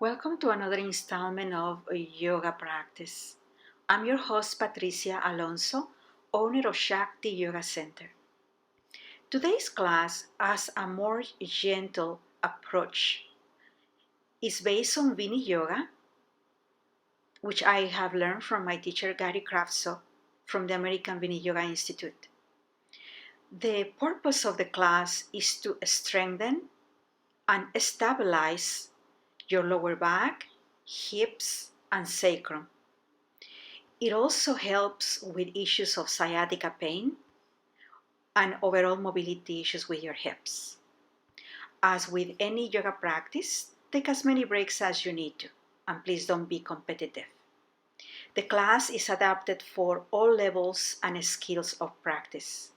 Welcome to another installment of Yoga Practice. I'm your host, Patricia Alonso, owner of Shakti-yogacenter. Today's class has a more gentle approach. It's based on Viniyoga, which I have learned from my teacher, Gary Kraftsow, from the American Viniyoga Institute. The purpose of the class is to strengthen and stabilize your lower back, hips, and sacrum. It also helps with issues of sciatica pain and overall mobility issues with your hips. As with any yoga practice, take as many breaks as you need to, and please don't be competitive. The class is adapted for all levels and skills of practice.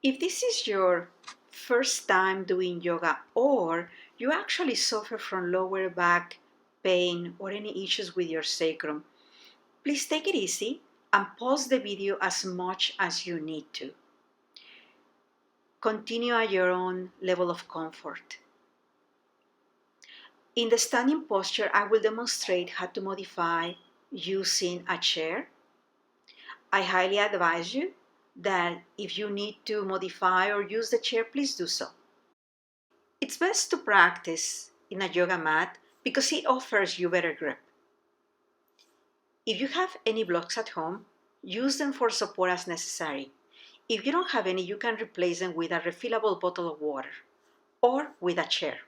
If this is your first time doing yoga or you actually suffer from lower back pain or any issues with your sacrum, please take it easy and pause the video as much as you need to. Continue at your own level of comfort. In the standing posture, I will demonstrate how to modify using a chair. I highly advise you that if you need to modify or use the chair, please do so. It's best to practice in a yoga mat because it offers you better grip. If you have any blocks at home, use them for support as necessary. If you don't have any, you can replace them with a refillable bottle of water or with a chair.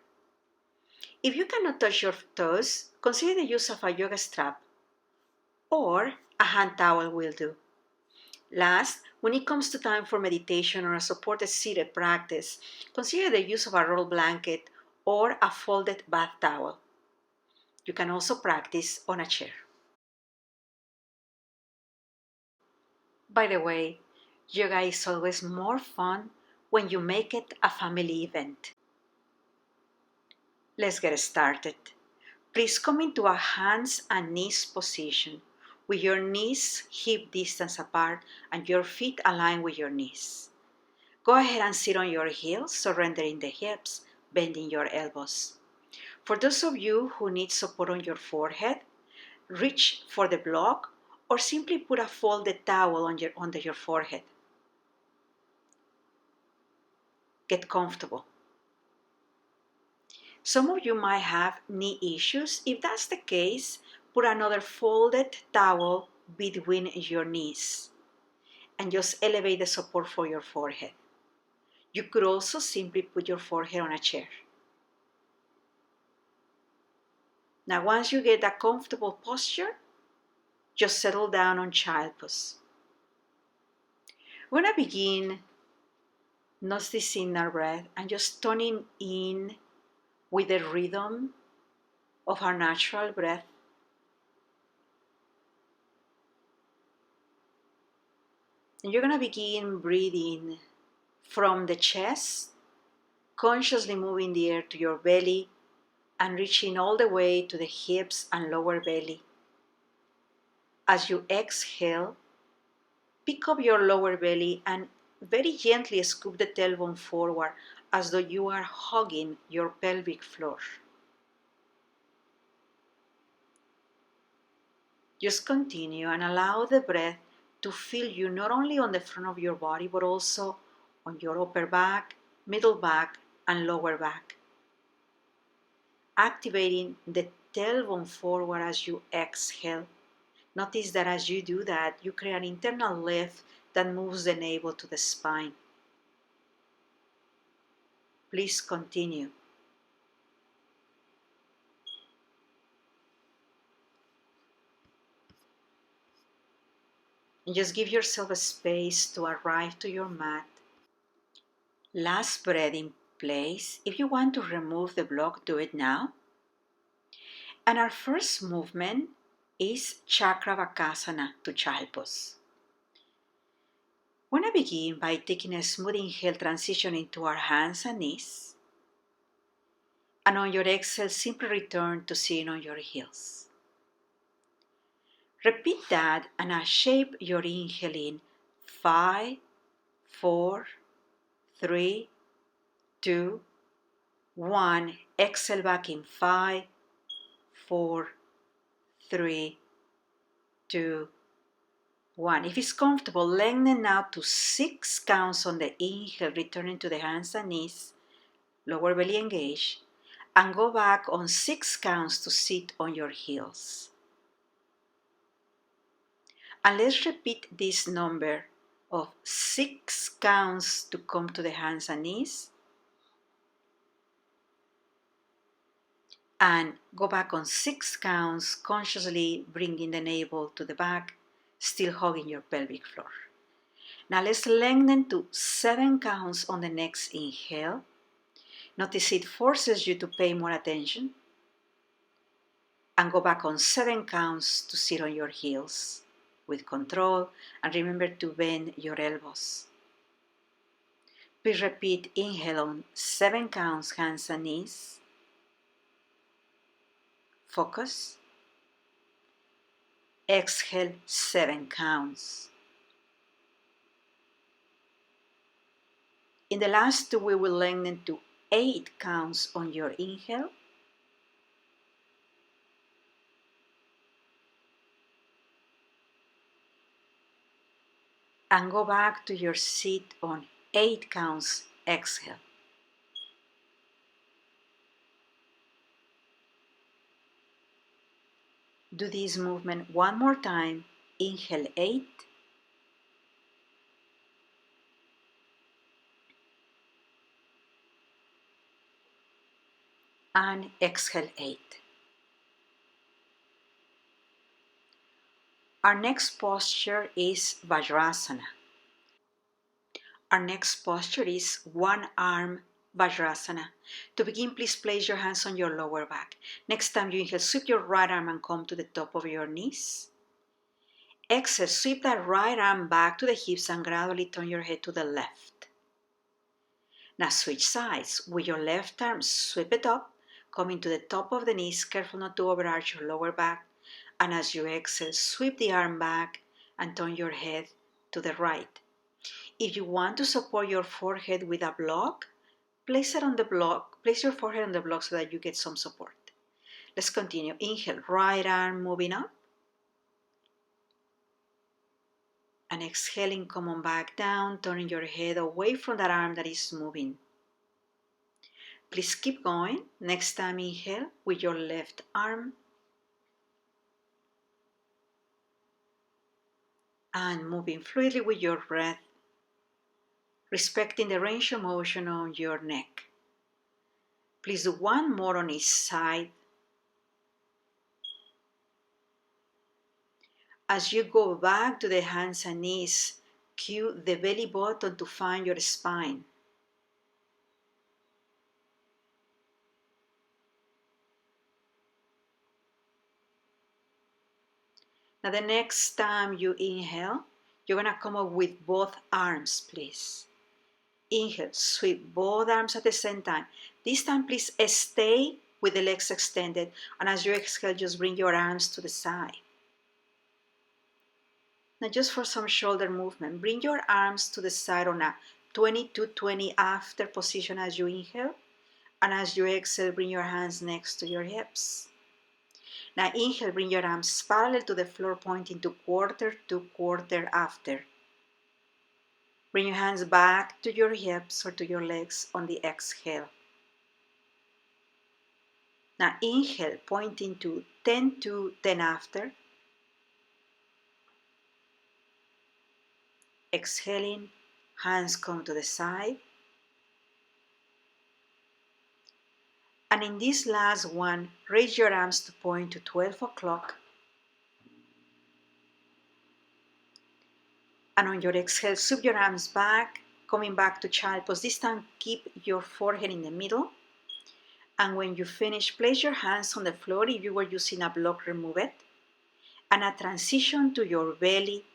If you cannot touch your toes, consider the use of a yoga strap or a hand towel will do. Last, when it comes to time for meditation or a supported seated practice, consider the use of a roll blanket or a folded bath towel. You can also practice on a chair. By the way, yoga is always more fun when you make it a family event. Let's get started. Please come into a hands and knees position with your knees hip distance apart and your feet aligned with your knees. Go ahead and sit on your heels, surrendering the hips, bending your elbows. For those of you who need support on your forehead, reach for the block or simply put a folded towel under your forehead. Get comfortable. Some of you might have knee issues. If that's the case, put another folded towel between your knees and just elevate the support for your forehead. You could also simply put your forehead on a chair. Now, once you get that comfortable posture, just settle down on child pose. We're going to begin noticing our breath and just tuning in with the rhythm of our natural breath. And you're going to begin breathing from the chest, consciously moving the air to your belly and reaching all the way to the hips and lower belly. As you exhale, pick up your lower belly and very gently scoop the tailbone forward as though you are hugging your pelvic floor. Just continue and allow the breath to fill you not only on the front of your body but also on your upper back, middle back, and lower back. Activating the tailbone forward as you exhale. Notice that as you do that, you create an internal lift that moves the navel to the spine. Please continue. And just give yourself a space to arrive to your mat. Last breath in place. If you want to remove the block, do it now. And our first movement is Chakra Bakasana to Child pose. We're going to begin by taking a smooth inhale, transition into our hands and knees. And on your exhale, simply return to sitting on your heels. Repeat that and shape your inhale in 5, 4, 3, 2, 1. Exhale back in 5, 4, 3, 2, 1. If it's comfortable, lengthen now to 6 counts on the inhale, returning to the hands and knees, lower belly engaged, and go back on 6 counts to sit on your heels. And let's repeat this number of 6 counts to come to the hands and knees, and go back on 6 counts, consciously bringing the navel to the back, still hugging your pelvic floor. Now let's lengthen to 7 counts on the next inhale. Notice it forces you to pay more attention. And go back on 7 counts to sit on your heels with control, and remember to bend your elbows. Please repeat, inhale on 7 counts, hands and knees. Focus. Exhale 7 counts. In the last 2, we will lengthen to 8 counts on your inhale. And go back to your seat on 8 counts, exhale. Do this movement one more time. Inhale 8. And exhale 8. Our next posture is Vajrasana. Our next posture is one arm Vajrasana. To begin, please place your hands on your lower back. Next time you inhale, sweep your right arm and come to the top of your knees. Exhale, sweep that right arm back to the hips and gradually turn your head to the left. Now switch sides. With your left arm, sweep it up, coming to the top of the knees, careful not to overarch your lower back. And as you exhale, sweep the arm back and turn your head to the right. If you want to support your forehead with a block, place it on the block. Place your forehead on the block so that you get some support. Let's continue. Inhale, right arm moving up. And exhaling, come on back down, turning your head away from that arm that is moving. Please keep going. Next time, inhale with your left arm. And moving fluidly with your breath, respecting the range of motion on your neck. Please do one more on each side. As you go back to the hands and knees, cue the belly button to find your spine. Now the next time you inhale, you're going to come up with both arms, please. Inhale, sweep both arms at the same time. This time, please stay with the legs extended. And as you exhale, just bring your arms to the side. Now just for some shoulder movement, bring your arms to the side on a 20-20 after position as you inhale. And as you exhale, bring your hands next to your hips. Now inhale, bring your arms parallel to the floor, pointing to quarter to quarter after. Bring your hands back to your hips or to your legs on the exhale. Now inhale, pointing to 10-10 after. Exhaling, hands come to the side. And in this last one, raise your arms to point to 12 o'clock. And on your exhale, sweep your arms back, coming back to child pose. This time, keep your forehead in the middle. And when you finish, place your hands on the floor. If you were using a block, remove it. And a transition to your belly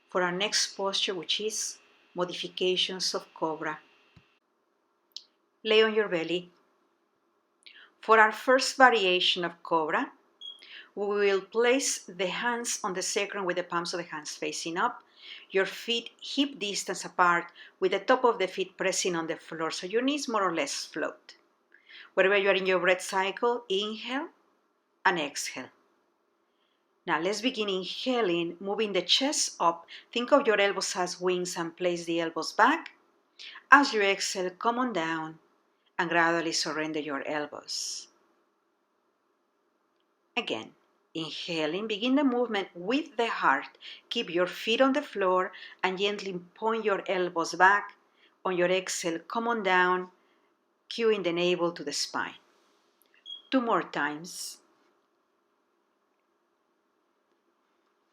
for our next posture, which is Modifications of Cobra. Lay on your belly. For our first variation of Cobra, we will place the hands on the sacrum with the palms of the hands facing up, your feet hip distance apart with the top of the feet pressing on the floor so your knees more or less float. Wherever you are in your breath cycle, inhale and exhale. Now let's begin inhaling, moving the chest up. Think of your elbows as wings and place the elbows back. As you exhale, come on down and gradually surrender your elbows. Again, inhaling, begin the movement with the heart. Keep your feet on the floor and gently point your elbows back. On your exhale, come on down, cueing the navel to the spine. 2 more times.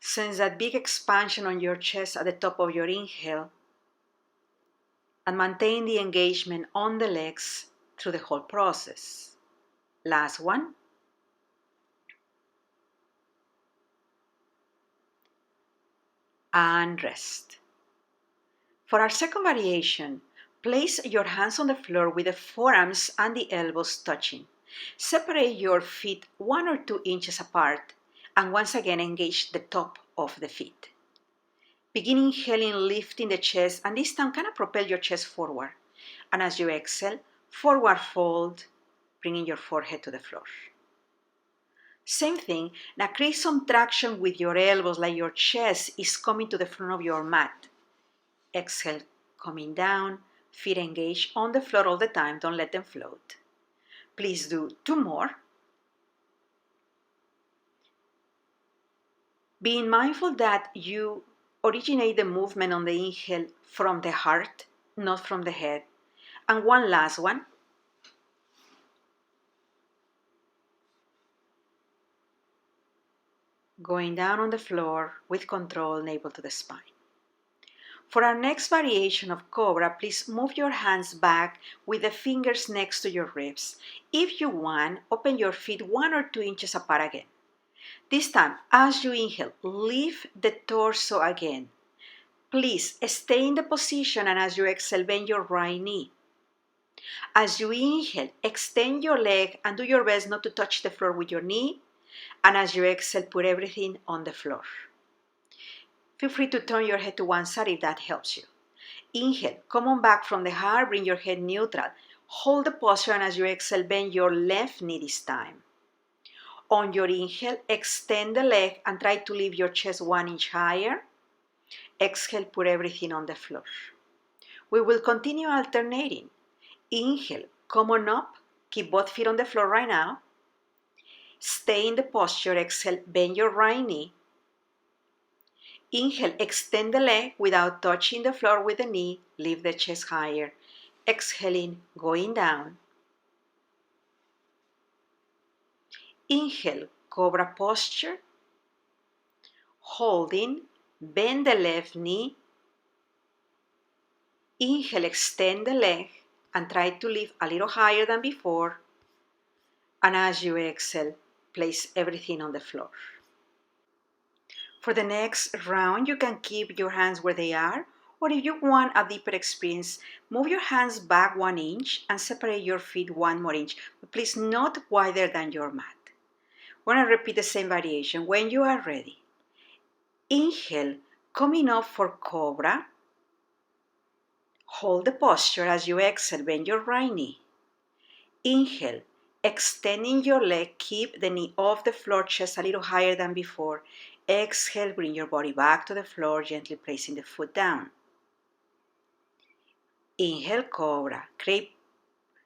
Sense that big expansion on your chest at the top of your inhale and maintain the engagement on the legs through the whole process. Last one. And rest. For our second variation, place your hands on the floor with the forearms and the elbows touching. Separate your feet 1 or 2 inches apart and once again engage the top of the feet. Begin inhaling, lifting the chest, and this time kind of propel your chest forward. And as you exhale, forward fold, bringing your forehead to the floor. Same thing, now create some traction with your elbows like your chest is coming to the front of your mat. Exhale, coming down, feet engaged on the floor all the time, don't let them float. Please do 2 more. Being mindful that you originate the movement on the inhale from the heart, not from the head. And one last one. Going down on the floor with control, navel to the spine. For our next variation of Cobra, please move your hands back with the fingers next to your ribs. If you want, open your feet 1 or 2 inches apart again. This time, as you inhale, lift the torso again. Please stay in the position, and as you exhale, bend your right knee. As you inhale, extend your leg and do your best not to touch the floor with your knee. And as you exhale, put everything on the floor. Feel free to turn your head to one side if that helps you. Inhale, come on back from the heart, bring your head neutral. Hold the posture, and as you exhale, bend your left knee this time. On your inhale, extend the leg and try to lift your chest 1 inch higher. Exhale, put everything on the floor. We will continue alternating. Inhale, come on up, keep both feet on the floor right now. Stay in the posture, exhale, bend your right knee. Inhale, extend the leg without touching the floor with the knee, lift the chest higher. Exhaling, going down. Inhale, Cobra posture. Holding, bend the left knee. Inhale, extend the leg and try to lift a little higher than before. And as you exhale, place everything on the floor. For the next round, you can keep your hands where they are, or if you want a deeper experience, move your hands back 1 inch and separate your feet 1 more inch, but please not wider than your mat. We're going to repeat the same variation. When you are ready, inhale, coming up for Cobra. Hold the posture. As you exhale, bend your right knee. Inhale, extending your leg, keep the knee off the floor, chest a little higher than before. Exhale, bring your body back to the floor, gently placing the foot down. Inhale, Cobra. Create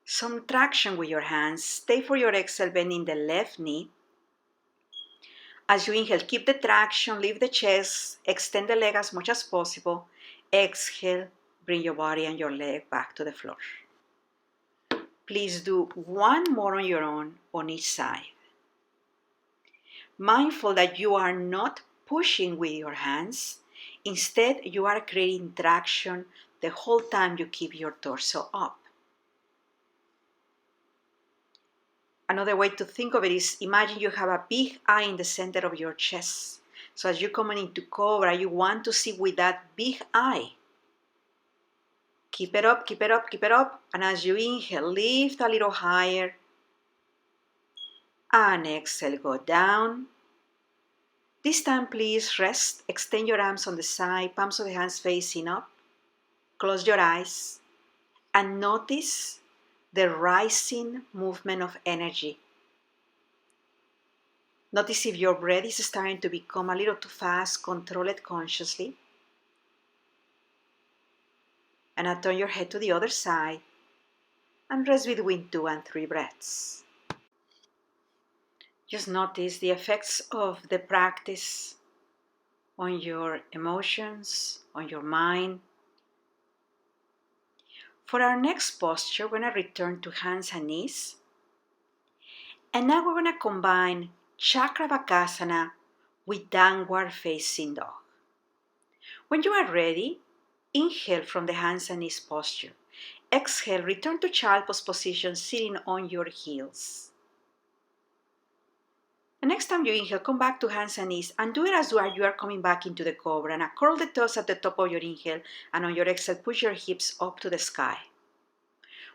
some traction with your hands. Stay for your exhale, bending the left knee. As you inhale, keep the traction, lift the chest, extend the leg as much as possible. Exhale, bring your body and your leg back to the floor. Please do 1 more on your own on each side. Mindful that you are not pushing with your hands. Instead, you are creating traction the whole time you keep your torso up. Another way to think of it is imagine you have a big eye in the center of your chest. So as you come into Cobra, you want to see with that big eye. Keep it up, keep it up, keep it up. And as you inhale, lift a little higher. And exhale, go down. This time, please rest. Extend your arms on the side, palms of the hands facing up. Close your eyes and notice the rising movement of energy. Notice if your breath is starting to become a little too fast. Control it consciously. And now turn your head to the other side and rest between 2 and 3 breaths. Just notice the effects of the practice on your emotions, on your mind. For our next posture, we're going to return to hands and knees. And now we're going to combine Chakra Bakasana with downward facing dog. When you are ready, inhale from the hands and knees posture. Exhale, return to child pose position, sitting on your heels. The next time you inhale, come back to hands and knees and do it as you are coming back into the Cobra. Now curl the toes at the top of your inhale, and on your exhale, push your hips up to the sky.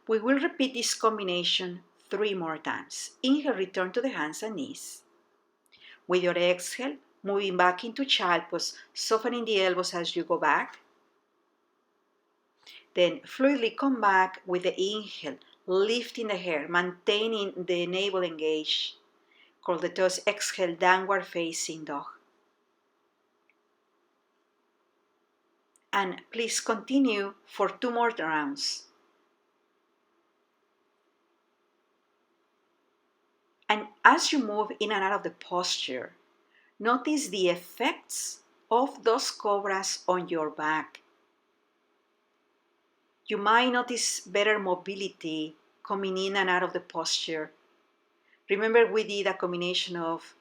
We will repeat this combination 3 more times. Inhale, return to the hands and knees. With your exhale, moving back into child pose, softening the elbows as you go back. Then fluidly come back with the inhale, lifting the hair, maintaining the navel engaged. Curl the toes, exhale, downward facing dog. And please continue for 2 more rounds. And as you move in and out of the posture, notice the effects of those cobras on your back. You might notice better mobility coming in and out of the posture. Remember, we did a combination of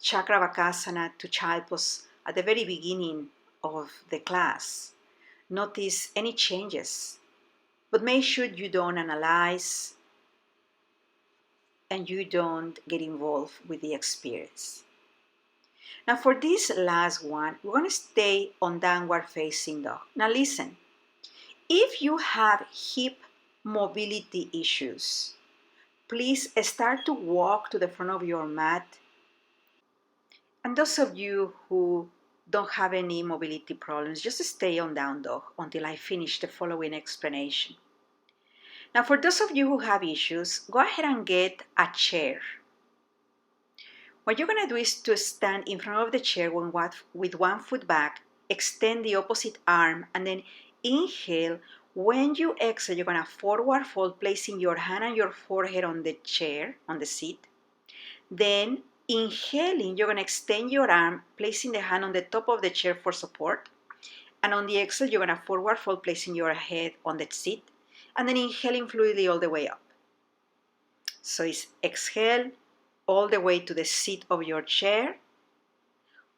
Chakra Bakasana to child pose at the very beginning of the class. Notice any changes, but make sure you don't analyze and you don't get involved with the experience. Now for this last one, we're going to stay on downward facing dog. Now listen, if you have hip mobility issues, please start to walk to the front of your mat. And those of you who don't have any mobility problems, just stay on down dog until I finish the following explanation. Now for those of you who have issues, go ahead and get a chair. What you're going to do is to stand in front of the chair with 1 foot back, extend the opposite arm, and then inhale. When you exhale, you're going to forward fold, placing your hand and your forehead on the chair, on the seat. Then inhaling, you're going to extend your arm, placing the hand on the top of the chair for support. And on the exhale, you're going to forward fold, placing your head on the seat. And then inhaling fluidly all the way up. So it's exhale all the way to the seat of your chair.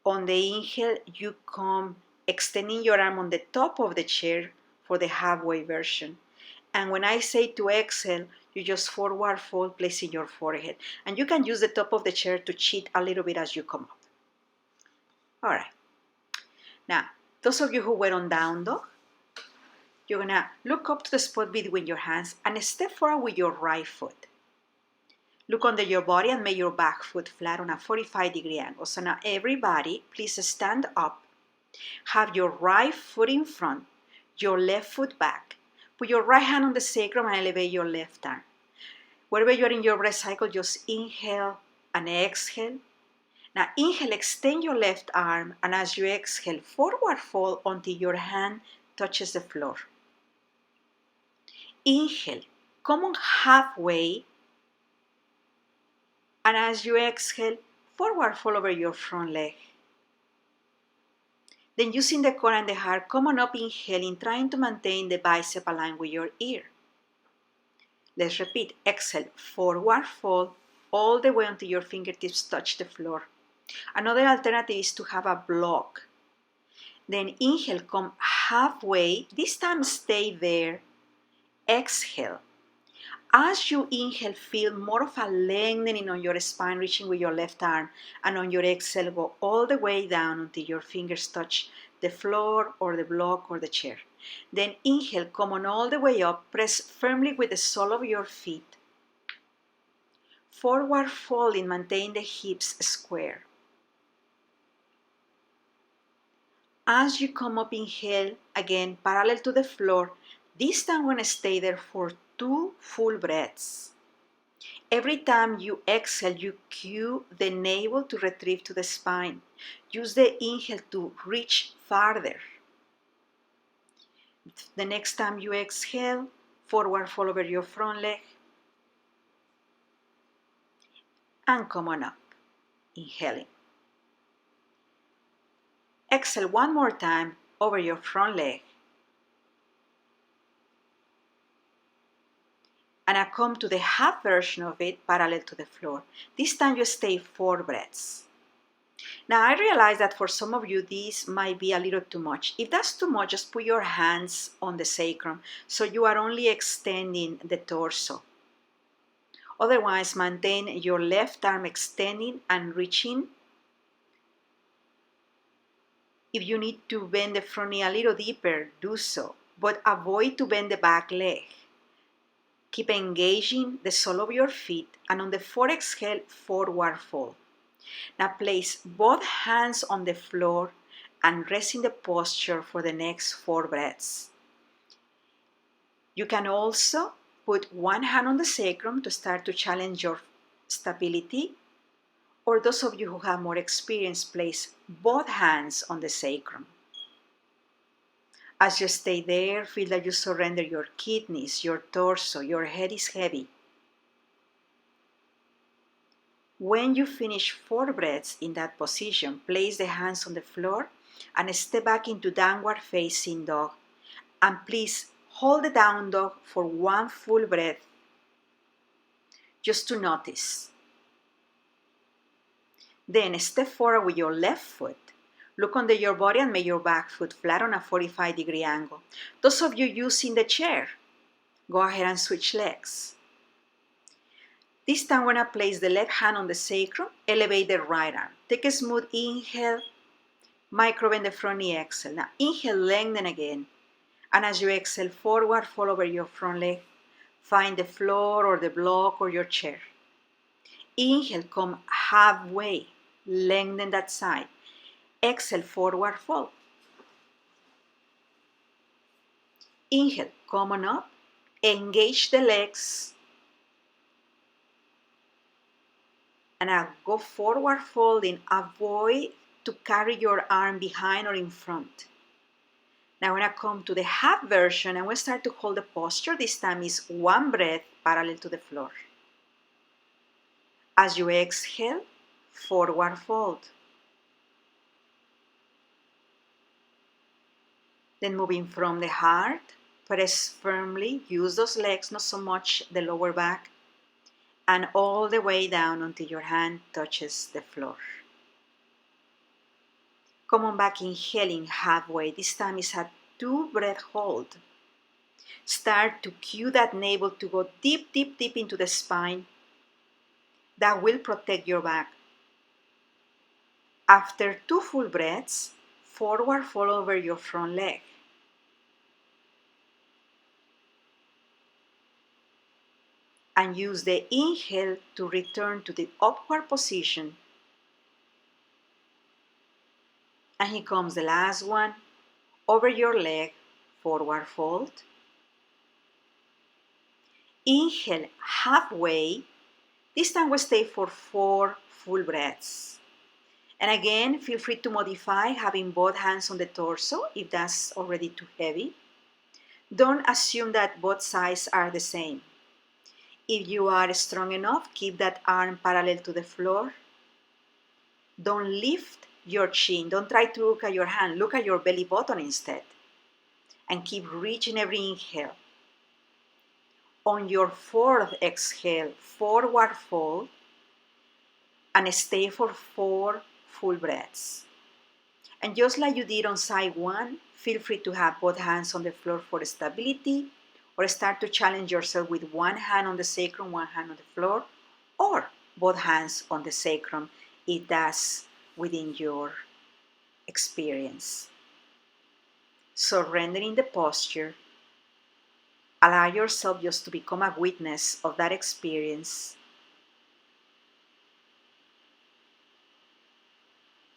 On the inhale, you come extending your arm on the top of the chair for the halfway version. And when I say to exhale, you just forward fold, placing your forehead. And you can use the top of the chair to cheat a little bit as you come up. All right. Now, those of you who were on down dog, you're going to look up to the spot between your hands and step forward with your right foot. Look under your body and make your back foot flat on a 45-degree angle. So now everybody, please stand up. Have your right foot in front, your left foot back. Put your right hand on the sacrum and elevate your left arm. Wherever you are in your breath cycle, just inhale and exhale. Now inhale, extend your left arm, and as you exhale, forward fold until your hand touches the floor. Inhale, come on halfway, and as you exhale, forward fold over your front leg. Then using the core and the heart, come on up, inhaling, trying to maintain the bicep aligned with your ear. Let's repeat. Exhale, forward fold all the way until your fingertips touch the floor. Another alternative is to have a block. Then inhale, come halfway. This time stay there. Exhale. As you inhale, feel more of a lengthening on your spine, reaching with your left arm. And on your exhale, go all the way down until your fingers touch the floor or the block or the chair. Then inhale, come on all the way up. Press firmly with the sole of your feet. Forward folding, maintain the hips square. As you come up, inhale, again, parallel to the floor. This time, we're going to stay there for 2 full breaths. Every time you exhale, you cue the navel to retrieve to the spine. Use the inhale to reach farther. The next time you exhale, forward fold over your front leg. And come on up, inhaling. Exhale one more time over your front leg. And I come to the half version of it parallel to the floor. This time you stay 4 breaths. Now I realize that for some of you this might be a little too much. If that's too much, just put your hands on the sacrum so you are only extending the torso. Otherwise, maintain your left arm extending and reaching. If you need to bend the front knee a little deeper, do so, but avoid to bend the back leg. Keep engaging the sole of your feet, and on the 4th exhale, forward fold. Now place both hands on the floor and rest in the posture for the next 4 breaths. You can also put one hand on the sacrum to start to challenge your stability, or those of you who have more experience, place both hands on the sacrum. As you stay there, feel that you surrender your kidneys, your torso, your head is heavy. When you finish 4 breaths in that position, place the hands on the floor and step back into downward facing dog. And please hold the down dog for 1 full breath, just to notice. Then step forward with your left foot. Look under your body and make your back foot flat on a 45-degree angle. Those of you using the chair, go ahead and switch legs. This time we're going to place the left hand on the sacrum, elevate the right arm. Take a smooth inhale, micro bend the front knee, exhale. Now inhale, lengthen again. And as you exhale, forward fold over your front leg. Find the floor or the block or your chair. Inhale, come halfway, lengthen that side. Exhale, forward fold. Inhale, come on up, engage the legs. And now go forward folding. Avoid to carry your arm behind or in front. Now we're going to come to the half version and we'll start to hold the posture. This time is 1 breath parallel to the floor. As you exhale, forward fold. Then moving from the heart, press firmly, use those legs, not so much the lower back, and all the way down until your hand touches the floor. Come on back, inhaling halfway. This time is a 2 breath hold. Start to cue that navel to go deep, deep, deep into the spine. That will protect your back. After 2 full breaths, forward fold over your front leg. And use the inhale to return to the upward position. And here comes the last one. Over your leg, forward fold. Inhale halfway. This time we stay for 4 full breaths. And again, feel free to modify having both hands on the torso if that's already too heavy. Don't assume that both sides are the same. If you are strong enough, keep that arm parallel to the floor. Don't lift your chin. Don't try to look at your hand. Look at your belly button instead. And keep reaching every inhale. On your 4th exhale, forward fold. And stay for 4 full breaths. And just like you did on side 1, feel free to have both hands on the floor for stability, or start to challenge yourself with one hand on the sacrum, one hand on the floor, or both hands on the sacrum if that's within your experience. Surrendering the posture, allow yourself just to become a witness of that experience.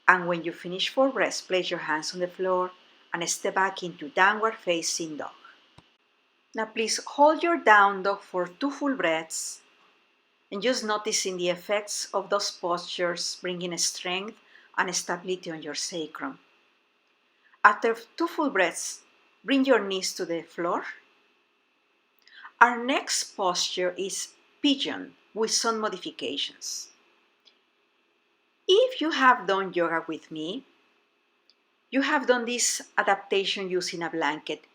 And when you finish 4 breaths, place your hands on the floor and step back into downward facing dog. Now please hold your down dog for 2 full breaths. And just noticing the effects of those postures, bringing strength and stability on your sacrum. After 2 full breaths, bring your knees to the floor. Our next posture is Pigeon with some modifications. If you have done yoga with me, you have done this adaptation using a blanket.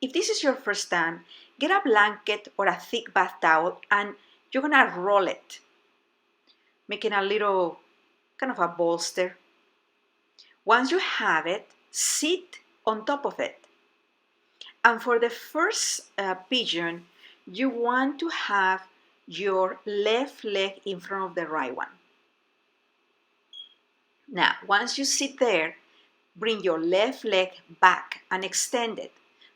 If this is your first time, get a blanket or a thick bath towel and you're gonna roll it, making a little kind of a bolster. Once you have it, sit on top of it. And for the first pigeon, you want to have your left leg in front of the right one. Now, once you sit there, bring your left leg back and extend it.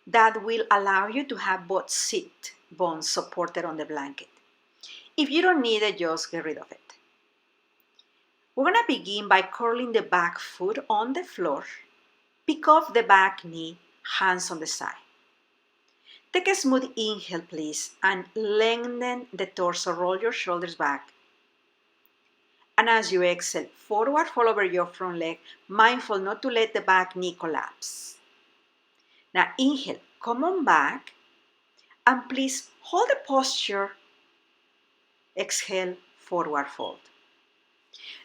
That will allow you to have both sit bones supported on the blanket. If you don't need it, just get rid of it. We're going to begin by curling the back foot on the floor. Pick off the back knee, hands on the side. Take a smooth inhale, please, and lengthen the torso. Roll your shoulders back. And as you exhale, forward fold over your front leg, mindful not to let the back knee collapse. Now inhale, come on back, and please hold the posture. Exhale, forward fold.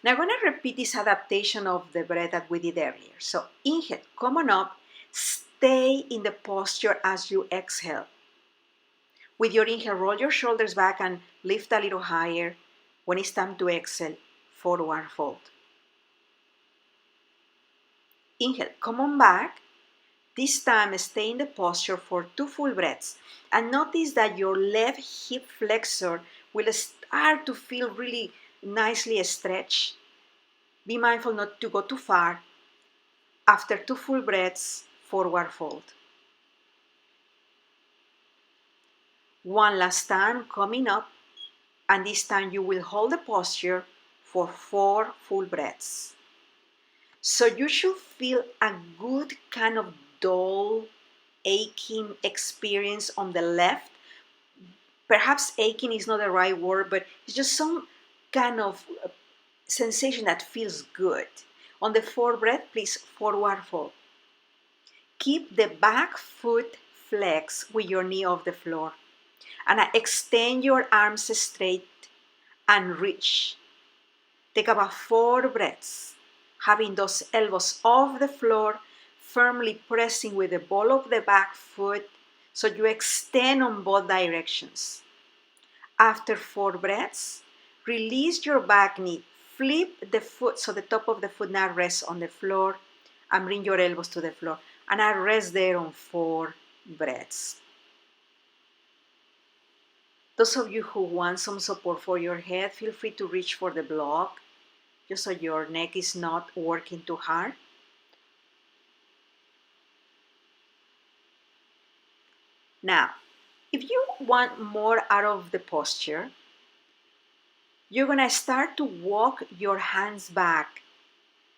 Now I'm going to repeat this adaptation of the breath that we did earlier. So inhale, come on up, stay in the posture as you exhale. With your inhale, roll your shoulders back and lift a little higher. When it's time to exhale, forward fold. Inhale, come on back. This time, stay in the posture for 2 full breaths. And notice that your left hip flexor will start to feel really nicely stretched. Be mindful not to go too far. After 2 full breaths, forward fold. One last time, coming up. And this time you will hold the posture for 4 full breaths. So you should feel a good kind of dull, aching experience on the left. Perhaps aching is not the right word, but it's just some kind of sensation that feels good. On the 4th breath, please forward fold. Keep the back foot flexed with your knee off the floor. And extend your arms straight and reach. Take about 4 breaths, having those elbows off the floor, firmly pressing with the ball of the back foot so you extend on both directions. After 4 breaths, release your back knee. Flip the foot so the top of the foot now rests on the floor and bring your elbows to the floor. And I rest there on 4 breaths. Those of you who want some support for your head, feel free to reach for the block, just so your neck is not working too hard. Now, if you want more out of the posture, you're going to start to walk your hands back,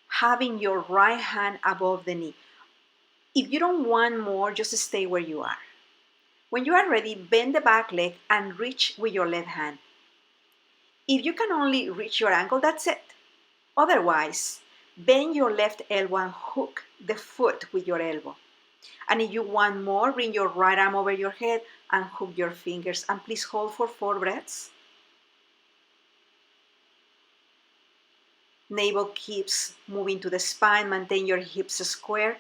having your right hand above the knee. If you don't want more, just stay where you are. When you are ready, bend the back leg and reach with your left hand. If you can only reach your ankle, that's it. Otherwise, bend your left elbow and hook the foot with your elbow. And if you want more, bring your right arm over your head and hook your fingers. And please hold for 4 breaths. Navel keeps moving to the spine. Maintain your hips square.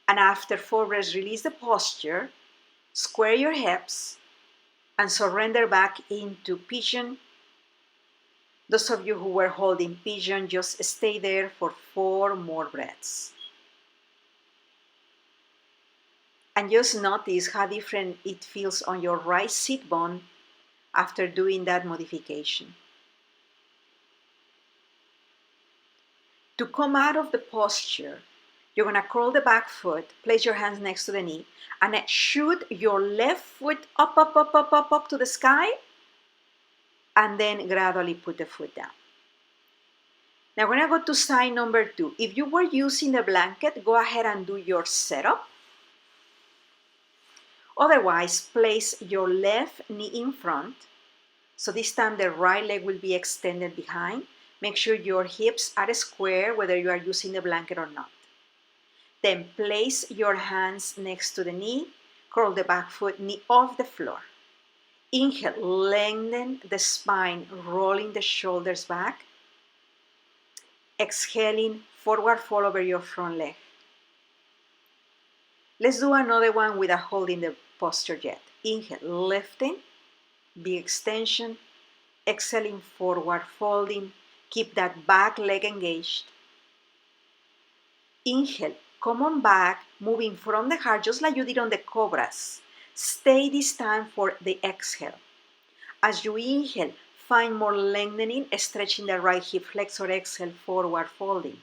And after 4 breaths, release the posture. Square your hips and surrender back into Pigeon. Those of you who were holding Pigeon, just stay there for 4 more breaths. And just notice how different it feels on your right sit bone after doing that modification. To come out of the posture, you're going to curl the back foot, place your hands next to the knee, and shoot your left foot up to the sky, and then gradually put the foot down. Now we're going to go to side number 2. If you were using the blanket, go ahead and do your setup. Otherwise, place your left knee in front So this time the right leg will be extended behind. Make sure your hips are square whether you are using the blanket or not. Then place your hands next to the knee. Curl the back foot, knee off the floor. Inhale, lengthen the spine, rolling the shoulders back. Exhaling, forward fold over your front leg. Let's do another one without holding the posture yet. Inhale, lifting, big extension. Exhaling, forward folding. Keep that back leg engaged. Inhale, come on back, moving from the heart just like you did on the Cobras. Stay this time for the exhale. As you inhale, find more lengthening, stretching the right hip flexor, exhale, forward folding.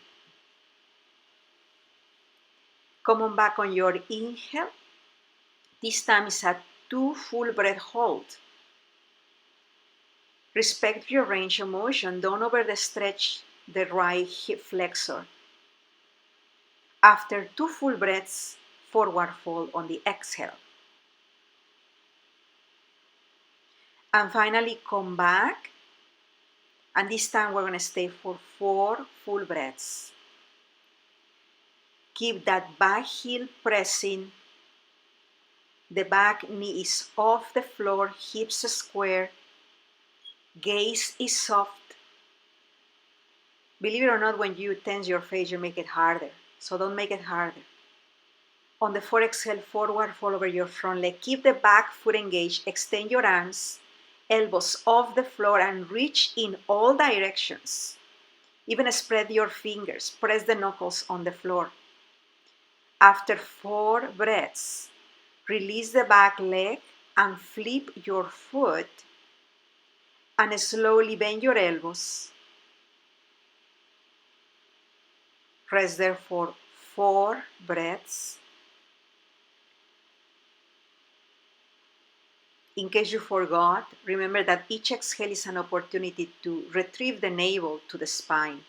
Come on back on your inhale. This time is a 2 full breath hold. Respect your range of motion. Don't overstretch the right hip flexor. After 2 full breaths, forward fold on the exhale. And finally, come back. And this time we're going to stay for 4 full breaths. Keep that back heel pressing. The back knee is off the floor, hips square. Gaze is soft. Believe it or not, when you tense your face, you make it harder. So don't make it harder. On the 4 exhale, forward fold over your front leg. Keep the back foot engaged. Extend your arms, elbows off the floor, and reach in all directions. Even spread your fingers. Press the knuckles on the floor. After 4 breaths, release the back leg and flip your foot and slowly bend your elbows. Rest there for 4 breaths. In case you forgot, remember that each exhale is an opportunity to retrieve the navel to the spine.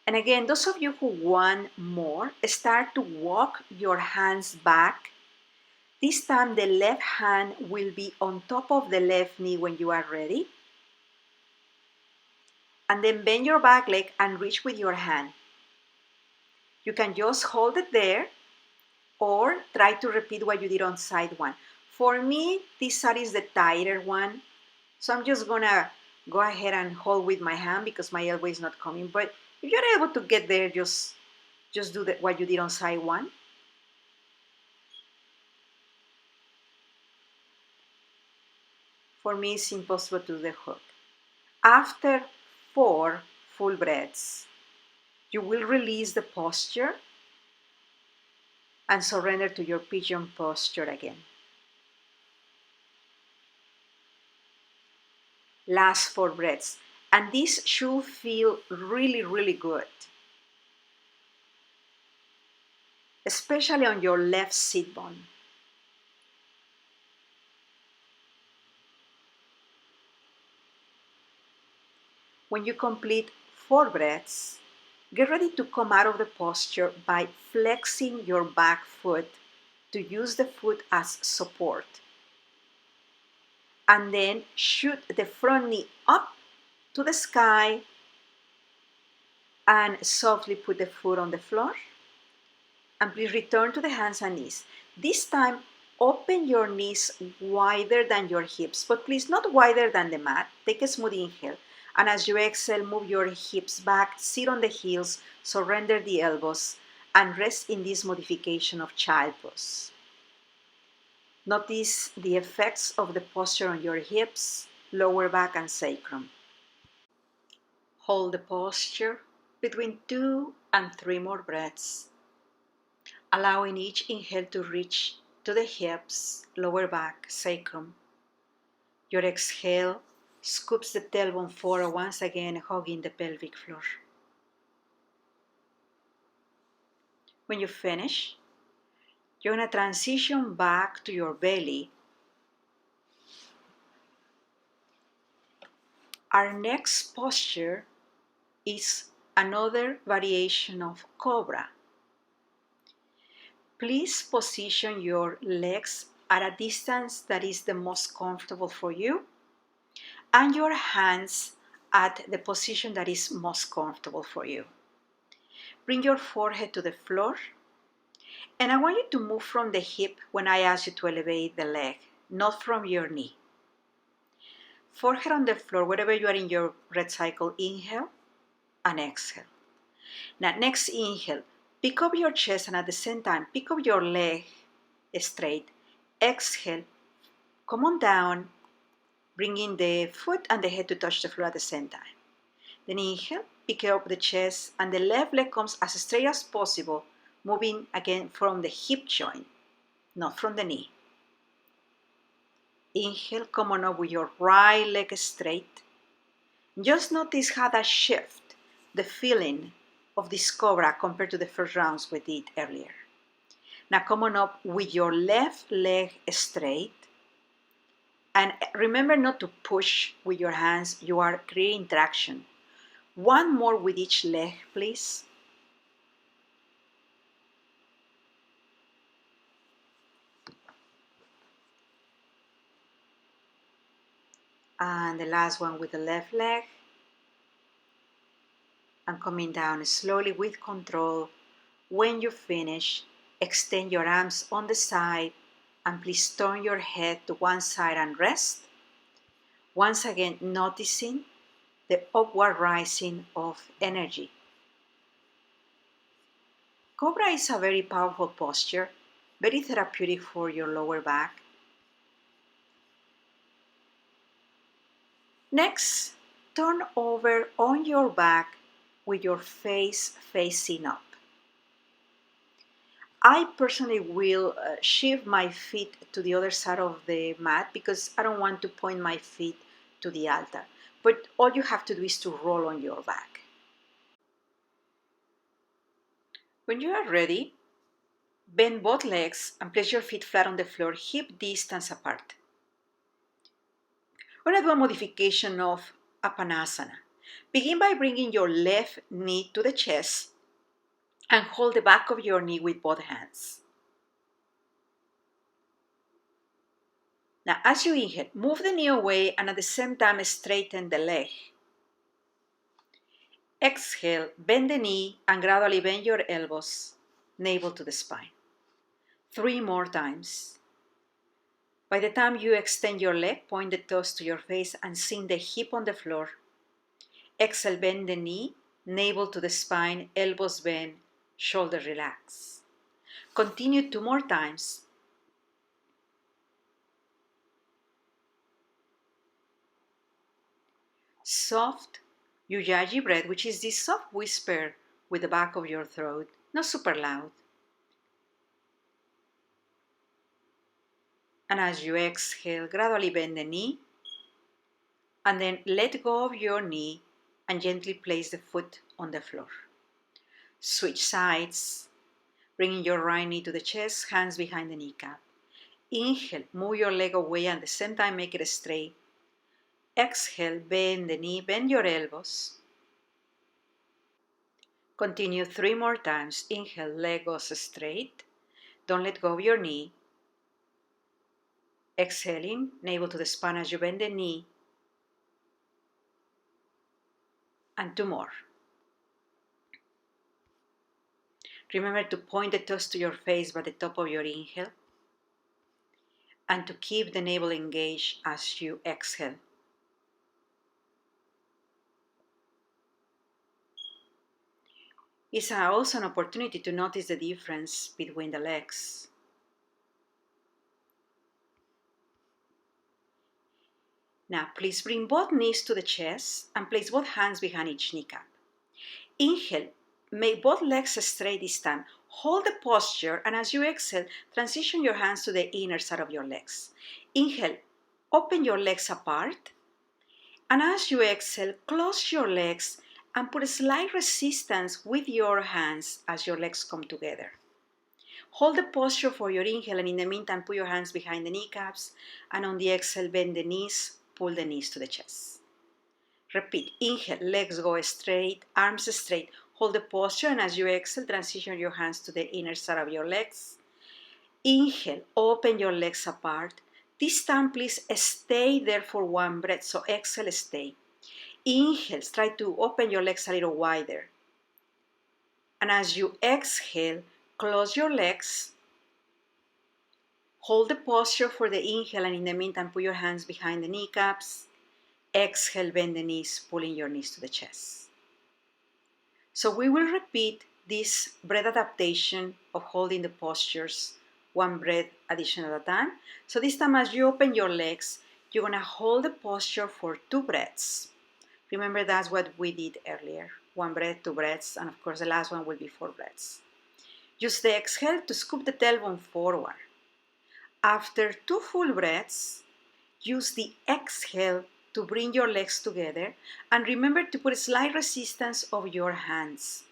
And again, those of you who want more, start to walk your hands back. This time the left hand will be on top of the left knee when you are ready. And then bend your back leg and reach with your hand. You can just hold it there or try to repeat what you did on side 1. For me, this side is the tighter one. So I'm just gonna go ahead and hold with my hand because my elbow is not coming. But if you're able to get there, just do what you did on side 1. For me, it's impossible to do the hook. After 4 full breaths, you will release the posture and surrender to your pigeon posture again. Last 4 breaths. And this should feel really, really good. Especially on your left sit bone. When you complete 4 breaths, get ready to come out of the posture by flexing your back foot to use the foot as support. And then shoot the front knee up to the sky and softly put the foot on the floor. And please return to the hands and knees. This time, open your knees wider than your hips, but please not wider than the mat. Take a smooth inhale. And as you exhale, move your hips back, sit on the heels, surrender the elbows, and rest in this modification of child pose. Notice the effects of the posture on your hips, lower back, and sacrum. Hold the posture between 2 and 3 more breaths, allowing each inhale to reach to the hips, lower back, sacrum. Your exhale scoops the tailbone forward once again, hugging the pelvic floor. When you finish, you're going to transition back to your belly. Our next posture is another variation of Cobra. Please position your legs at a distance that is the most comfortable for you, and your hands at the position that is most comfortable for you. Bring your forehead to the floor, and I want you to move from the hip when I ask you to elevate the leg, not from your knee. Forehead on the floor, wherever you are in your breath cycle, inhale and exhale. Now, next inhale, pick up your chest, and at the same time, pick up your leg straight. Exhale, come on down, bringing the foot and the head to touch the floor at the same time. Then inhale, pick up the chest, and the left leg comes as straight as possible, moving again from the hip joint, not from the knee. Inhale, come on up with your right leg straight. Just notice how that shift, the feeling of this Cobra compared to the first rounds we did earlier. Now come on up with your left leg straight. And remember not to push with your hands, you are creating traction. One more with each leg, please. And the last one with the left leg. And coming down slowly with control. When you finish, extend your arms on the side and please turn your head to one side and rest. Once again, noticing the upward rising of energy. Cobra is a very powerful posture, very therapeutic for your lower back. Next, turn over on your back with your face facing up. I personally will shift my feet to the other side of the mat because I don't want to point my feet to the altar. But all you have to do is to roll on your back. When you are ready, bend both legs and place your feet flat on the floor, hip distance apart. We're going to do a modification of Apanasana. Begin by bringing your left knee to the chest and hold the back of your knee with both hands. Now, as you inhale, move the knee away and at the same time straighten the leg. Exhale, bend the knee and gradually bend your elbows, navel to the spine. 3 more times. By the time you extend your leg, point the toes to your face and sink the hip on the floor. Exhale, bend the knee, navel to the spine, elbows bend, shoulders relax. Continue 2 more times. Soft Ujjayi breath, which is this soft whisper with the back of your throat, not super loud. And as you exhale, gradually bend the knee and then let go of your knee and gently place the foot on the floor. Switch sides, bringing your right knee to the chest, hands behind the kneecap. Inhale, move your leg away and at the same time make it straight. Exhale, bend the knee, bend your elbows. Continue 3 more times. Inhale, leg goes straight. Don't let go of your knee. Exhaling, navel to the spine as you bend the knee. And 2 more. Remember to point the toes to your face by the top of your inhale. And to keep the navel engaged as you exhale. It's also an opportunity to notice the difference between the legs. Now, please bring both knees to the chest and place both hands behind each kneecap. Inhale, make both legs straight this time. Hold the posture, and as you exhale, transition your hands to the inner side of your legs. Inhale, open your legs apart, and as you exhale, close your legs and put a slight resistance with your hands as your legs come together. Hold the posture for your inhale, and in the meantime, put your hands behind the kneecaps, and on the exhale, bend the knees, pull the knees to the chest. Repeat, inhale, legs go straight, arms straight. Hold the posture, and as you exhale, transition your hands to the inner side of your legs. Inhale, open your legs apart. This time, please stay there for one breath. So exhale, stay. Inhale, try to open your legs a little wider. And as you exhale, close your legs. Hold the posture for the inhale, and in the meantime, put your hands behind the kneecaps. Exhale, bend the knees, pulling your knees to the chest. So we will repeat this breath adaptation of holding the postures, one breath addition at a time. So this time, as you open your legs, you're going to hold the posture for 2 breaths. Remember, that's what we did earlier. 1 breath, 2 breaths, and of course the last one will be 4 breaths. Use the exhale to scoop the tailbone forward. After 2 full breaths, use the exhale to bring your legs together, and remember to put a slight resistance of your hands.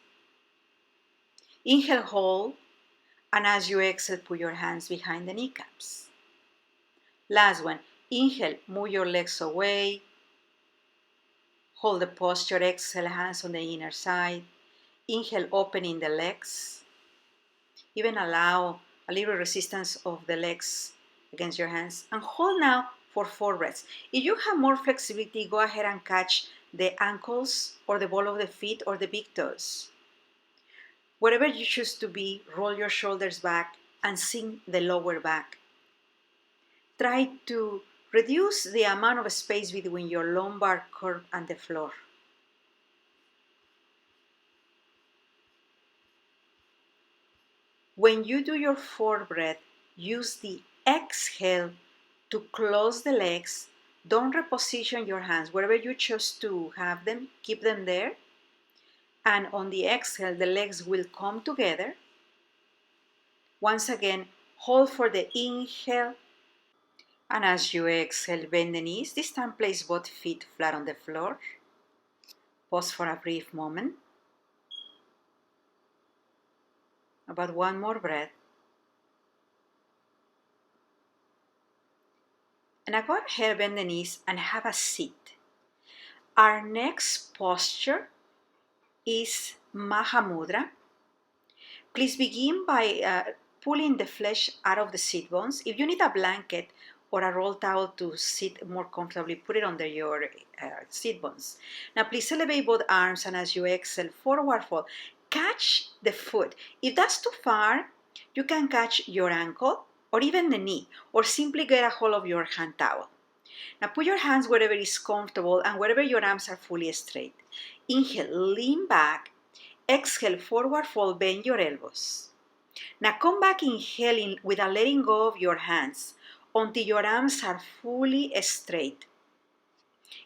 Inhale, hold, and as you exhale, put your hands behind the kneecaps. Last one. Inhale, move your legs away. Hold the posture, exhale, hands on the inner side. Inhale, opening the legs. Even allow a little resistance of the legs against your hands. And hold now for 4 breaths. If you have more flexibility, go ahead and catch the ankles or the ball of the feet or the big toes. Wherever you choose to be, roll your shoulders back and sink the lower back. Try to reduce the amount of space between your lumbar curve and the floor. When you do your 4th breath, use the exhale to close the legs. Don't reposition your hands. Wherever you choose to have them, keep them there. And on the exhale, the legs will come together. Once again, hold for the inhale. And as you exhale, bend the knees. This time, place both feet flat on the floor. Pause for a brief moment. About 1 more breath. And now go ahead, bend the knees and have a seat. Our next posture is Maha Mudra. Please begin by pulling the flesh out of the sit bones. If you need a blanket or a roll towel to sit more comfortably, put it under your sit bones. Now please elevate both arms, and as you exhale, forward fold. Catch the foot. If that's too far, you can catch your ankle or even the knee, or simply get a hold of your hand towel. Now put your hands wherever is comfortable and wherever your arms are fully straight. Inhale, lean back. Exhale, forward fold, bend your elbows. Now come back inhaling with a letting go of your hands until your arms are fully straight.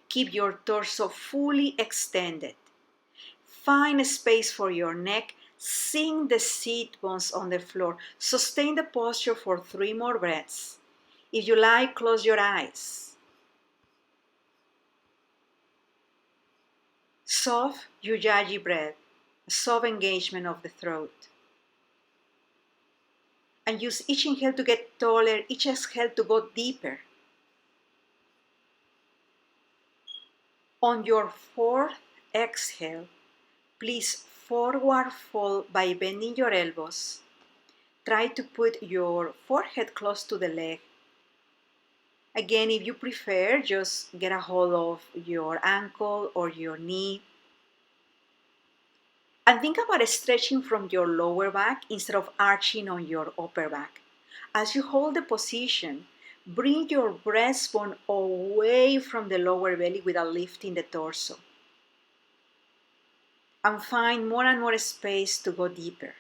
Keep your torso fully extended. Find a space for your neck. Sink the sit bones on the floor. Sustain the posture for 3 more breaths. If you like, close your eyes. Soft Ujjayi breath, a soft engagement of the throat. And use each inhale to get taller, each exhale to go deeper. On your 4th exhale, please forward fold by bending your elbows. Try to put your forehead close to the leg. Again, if you prefer, just get a hold of your ankle or your knee. And think about stretching from your lower back instead of arching on your upper back. As you hold the position, bring your breastbone away from the lower belly without lifting the torso. And find more and more space to go deeper.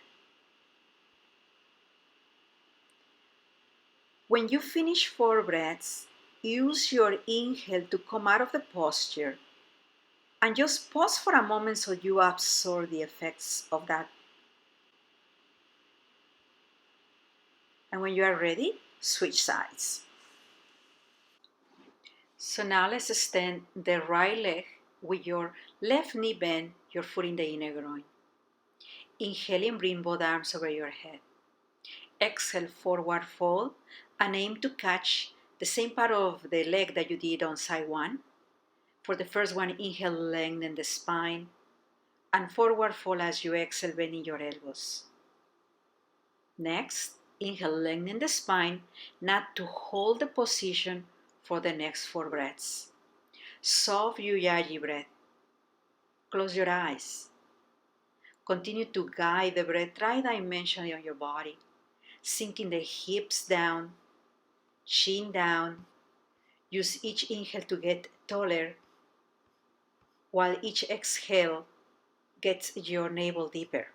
When you finish 4 breaths, use your inhale to come out of the posture and just pause for a moment so you absorb the effects of that. And when you are ready, switch sides. So now let's extend the right leg with your left knee bent, your foot in the inner groin. Inhaling, bring both arms over your head. Exhale, forward fold, and aim to catch the same part of the leg that you did on side 1. For the first one, inhale, lengthen the spine, and forward fold as you exhale, bending your elbows. Next, Inhale, lengthen the spine, not to hold the position for the next 4 breaths. Soft Ujjayi breath. Close your eyes. Continue to guide the breath tri-dimensionally on your body, sinking the hips down, chin down. Use each inhale to get taller, while each exhale gets your navel deeper.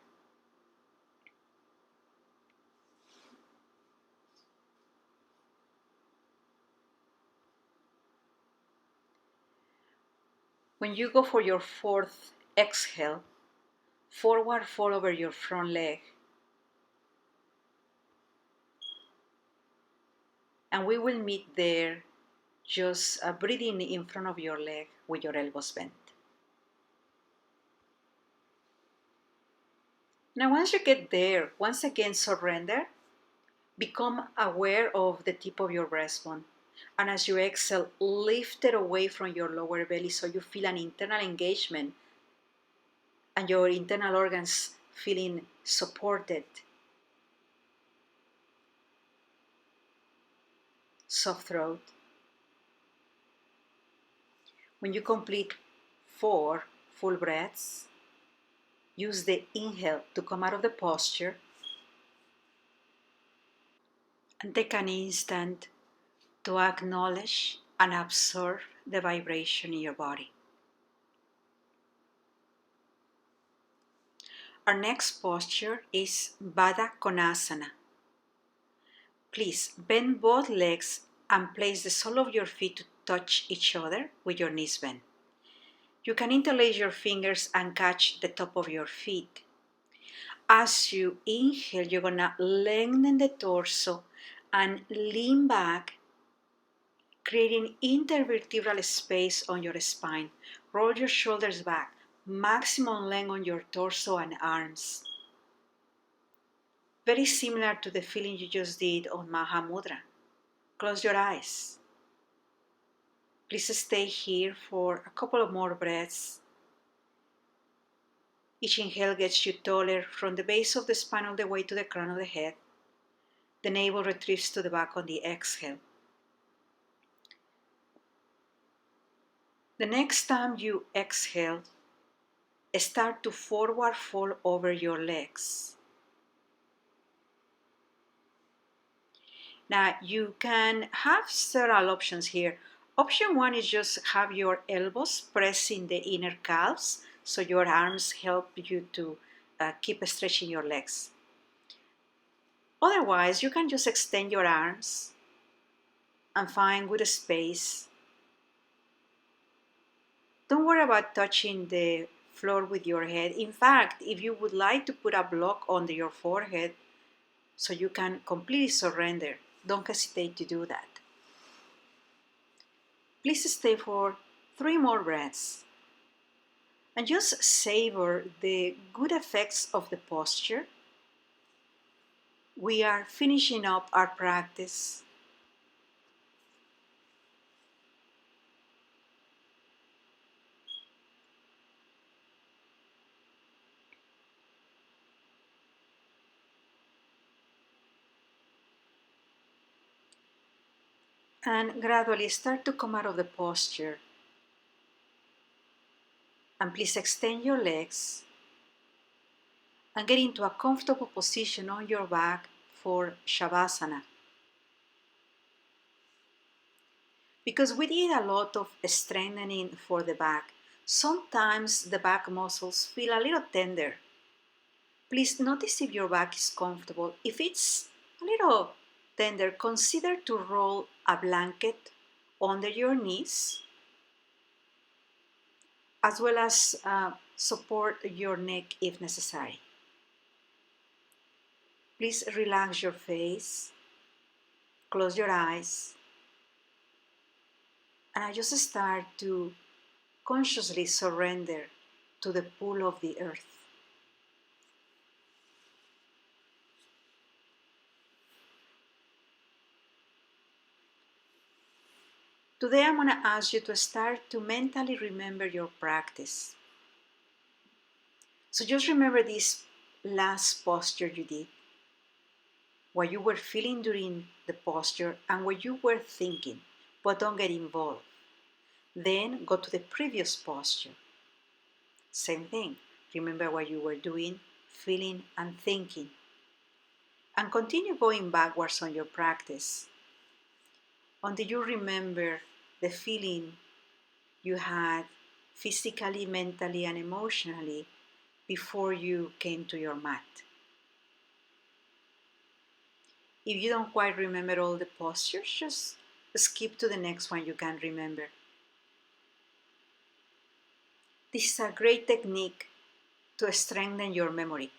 When you go for your 4th exhale, forward fold over your front leg. And we will meet there, just breathing in front of your leg with your elbows bent. Now once you get there, once again surrender. Become aware of the tip of your breastbone. And as you exhale, lift it away from your lower belly so you feel an internal engagement and your internal organs feeling supported. Soft throat. When you complete 4 full breaths, use the inhale to come out of the posture and take an instant to acknowledge and absorb the vibration in your body. Our next posture is Baddha Konasana. Please bend both legs and place the sole of your feet to touch each other with your knees bent. You can interlace your fingers and catch the top of your feet. As you inhale, you're gonna lengthen the torso and lean back, creating intervertebral space on your spine. Roll your shoulders back, maximum length on your torso and arms. Very similar to the feeling you just did on Maha Mudra. Close your eyes. Please stay here for a couple of more breaths. Each inhale gets you taller from the base of the spine all the way to the crown of the head. The navel retrieves to the back on the exhale. The next time you exhale, start to forward fold over your legs. Now you can have several options here. Option 1 is just have your elbows pressing the inner calves so your arms help you to keep stretching your legs. Otherwise, you can just extend your arms and find good space. Don't worry about touching the floor with your head. In fact, if you would like to put a block under your forehead so you can completely surrender, don't hesitate to do that. Please stay for 3 more breaths and just savor the good effects of the posture. We are finishing up our practice. And gradually start to come out of the posture. And please extend your legs and get into a comfortable position on your back for Shavasana. Because we did a lot of strengthening for the back, sometimes the back muscles feel a little tender. Please notice if your back is comfortable. If it's a little tender, consider to roll a blanket under your knees, as well as support your neck if necessary. Please relax your face, close your eyes, and I just start to consciously surrender to the pull of the earth. Today I'm going to ask you to start to mentally remember your practice. So just remember this last posture you did. what you were feeling during the posture and what you were thinking, but don't get involved. Then go to the previous posture. Same thing. Remember what you were doing, feeling, and thinking. And continue going backwards on your practice until you remember the feeling you had physically, mentally, and emotionally before you came to your mat. If you don't quite remember all the postures, just skip to the next one you can remember. This is a great technique to strengthen your memory.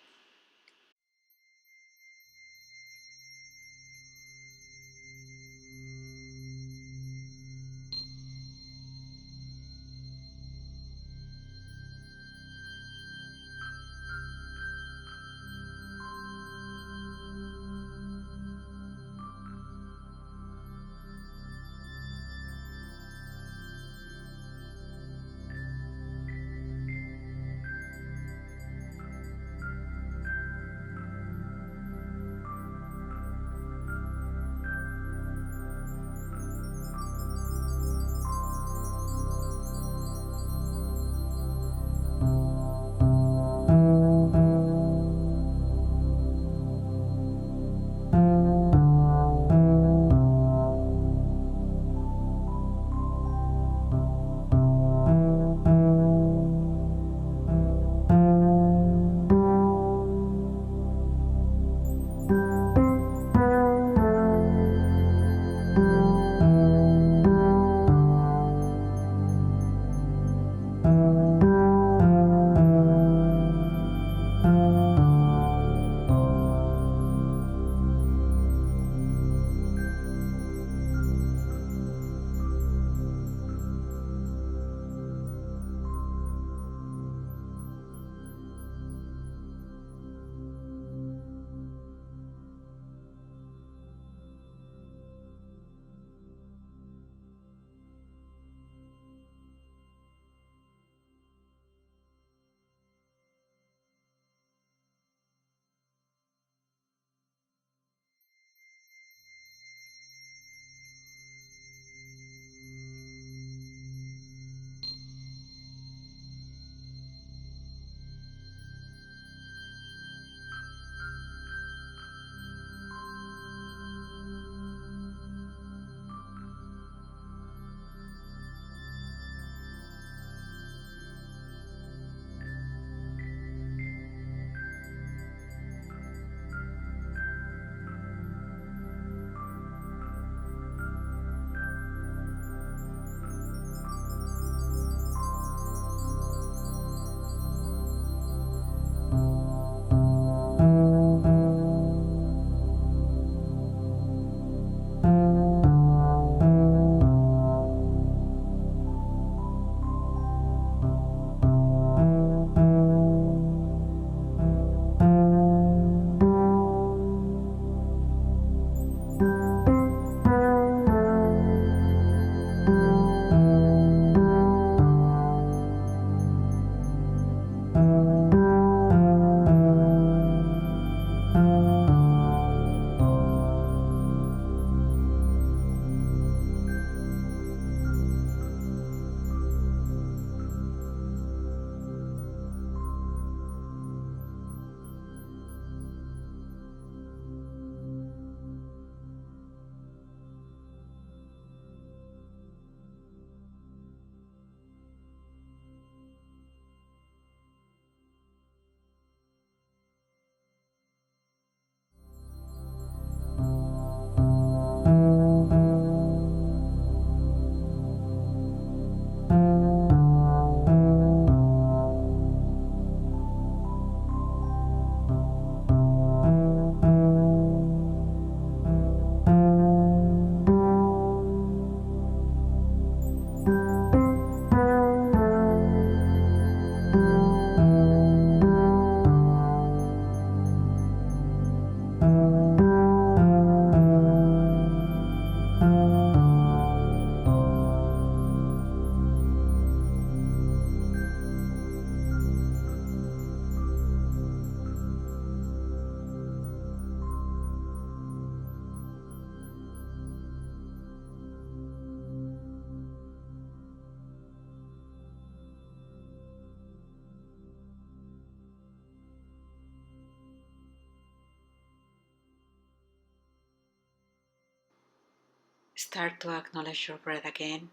Start to acknowledge your breath again.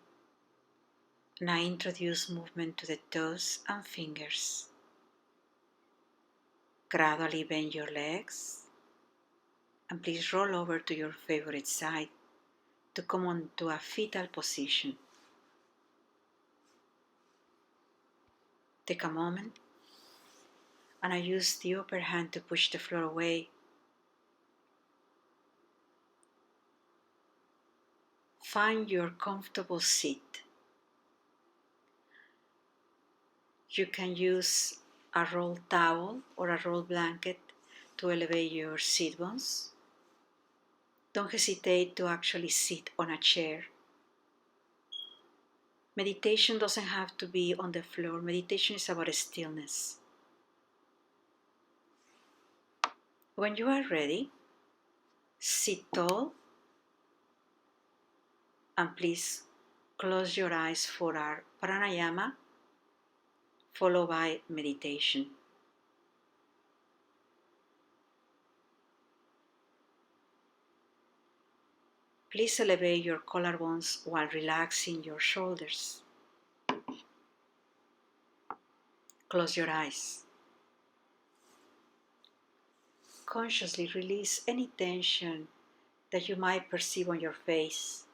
Now introduce movement to the toes and fingers. Gradually bend your legs and please roll over to your favorite side to come onto a fetal position. Take a moment and I use the upper hand to push the floor away. Find your comfortable seat. You can use a rolled towel or a rolled blanket to elevate your seat bones. Don't hesitate to actually sit on a chair. Meditation doesn't have to be on the floor. Meditation is about stillness. When you are ready, sit tall and please close your eyes for our pranayama, followed by meditation. Please elevate your collarbones while relaxing your shoulders. Close your eyes. Consciously release any tension that you might perceive on your face.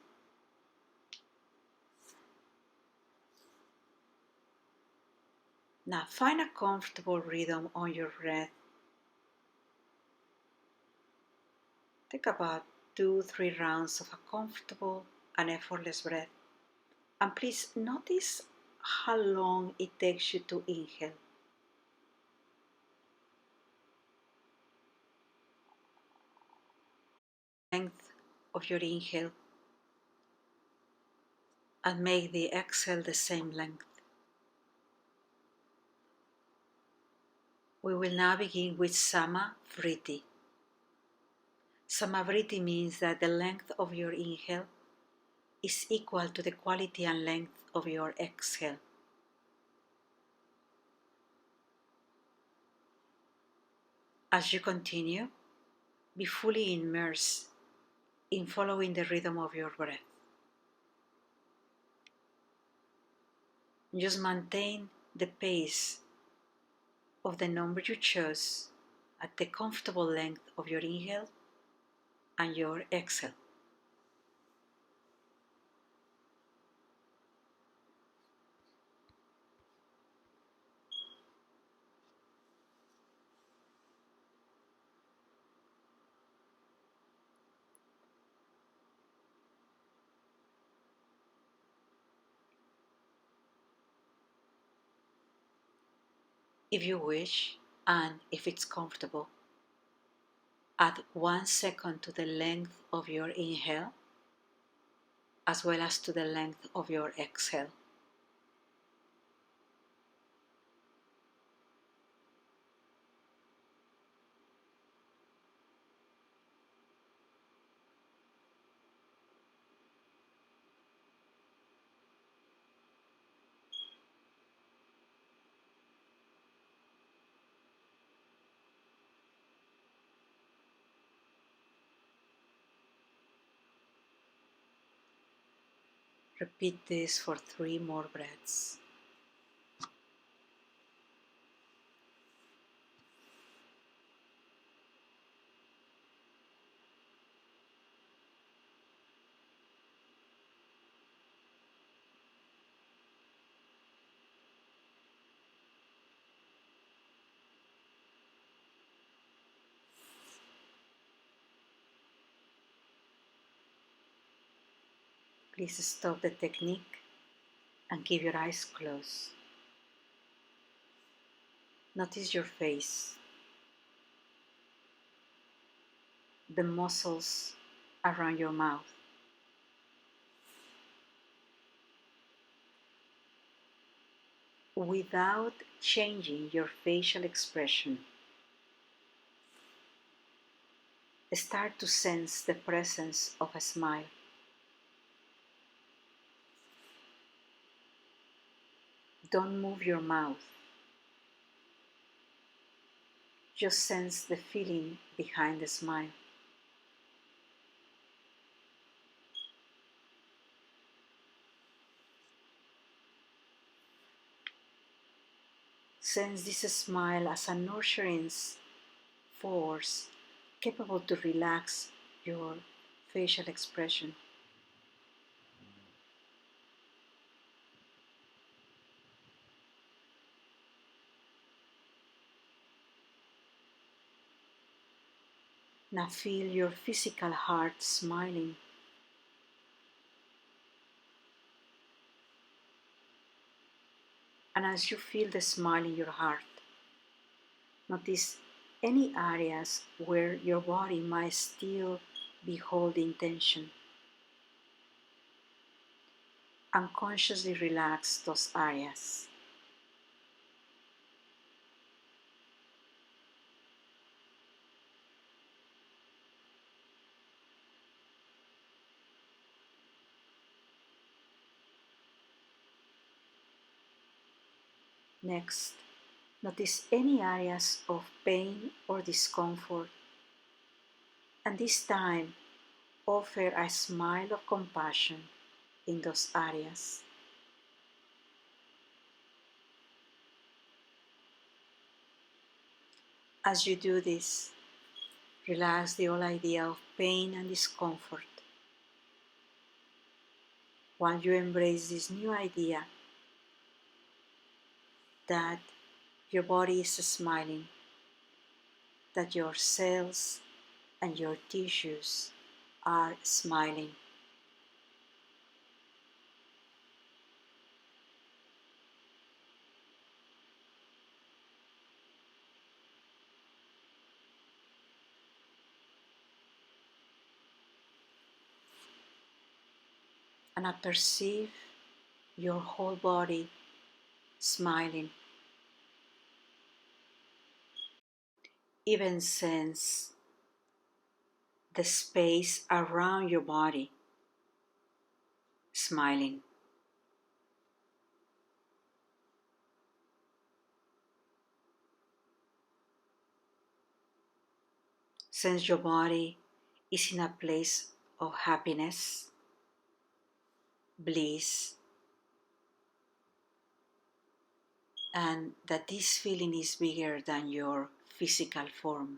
Now find a comfortable rhythm on your breath. Take about 2-3 rounds of a comfortable and effortless breath. And please notice how long it takes you to inhale. Length of your inhale and make the exhale the same length. We will now begin with Samavriti. Samavriti means that the length of your inhale is equal to the quality and length of your exhale. As you continue, be fully immersed in following the rhythm of your breath. Just maintain the pace of the number you chose at the comfortable length of your inhale and your exhale. If you wish, and if it's comfortable, add 1 second to the length of your inhale as well as to the length of your exhale. Repeat this for 3 more breaths. Please stop the technique and keep your eyes closed. Notice your face, the muscles around your mouth. Without changing your facial expression, start to sense the presence of a smile. Don't move your mouth. Just sense the feeling behind the smile. Sense this smile as a nurturing force capable to relax your facial expression. Now feel your physical heart smiling. And as you feel the smile in your heart, notice any areas where your body might still be holding tension. Unconsciously relax those areas. Next, notice any areas of pain or discomfort, and this time offer a smile of compassion in those areas. As you do this, relax the whole idea of pain and discomfort while you embrace this new idea that your body is smiling, that your cells and your tissues are smiling. And I perceive your whole body smiling. Even sense the space around your body smiling. Sense your body is in a place of happiness, bliss, and that this feeling is bigger than your physical form.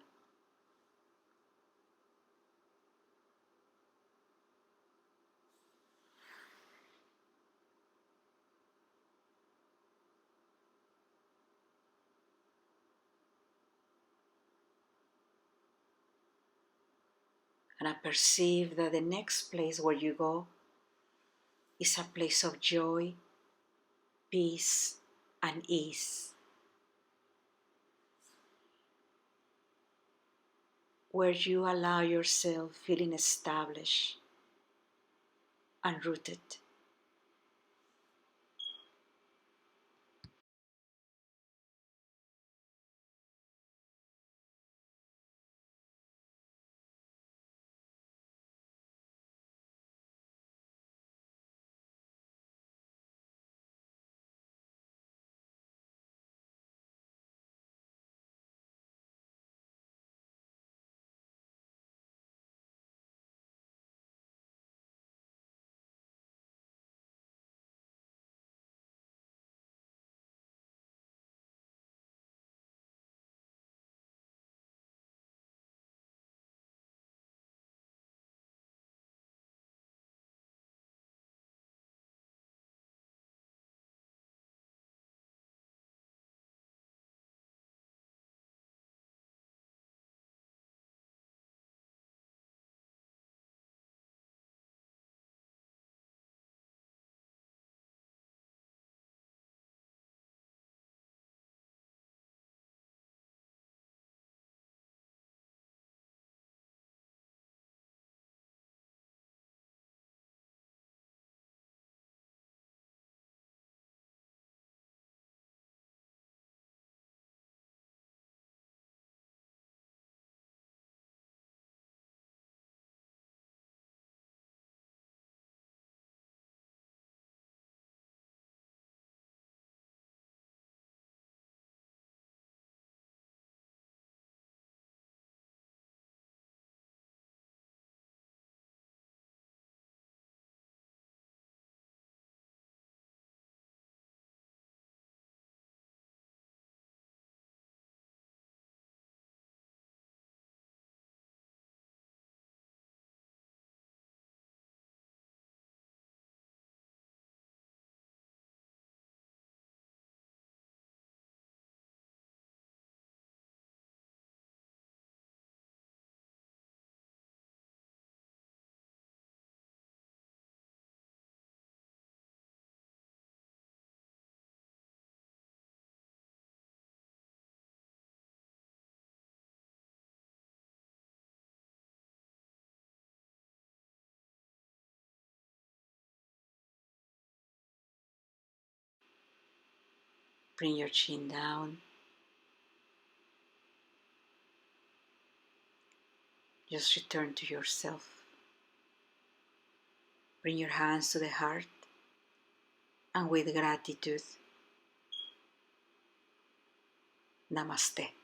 And I perceive that the next place where you go is a place of joy, peace, and ease, where you allow yourself feeling established and rooted. Bring your chin down. Just return to yourself. Bring your hands to the heart, and with gratitude, Namaste.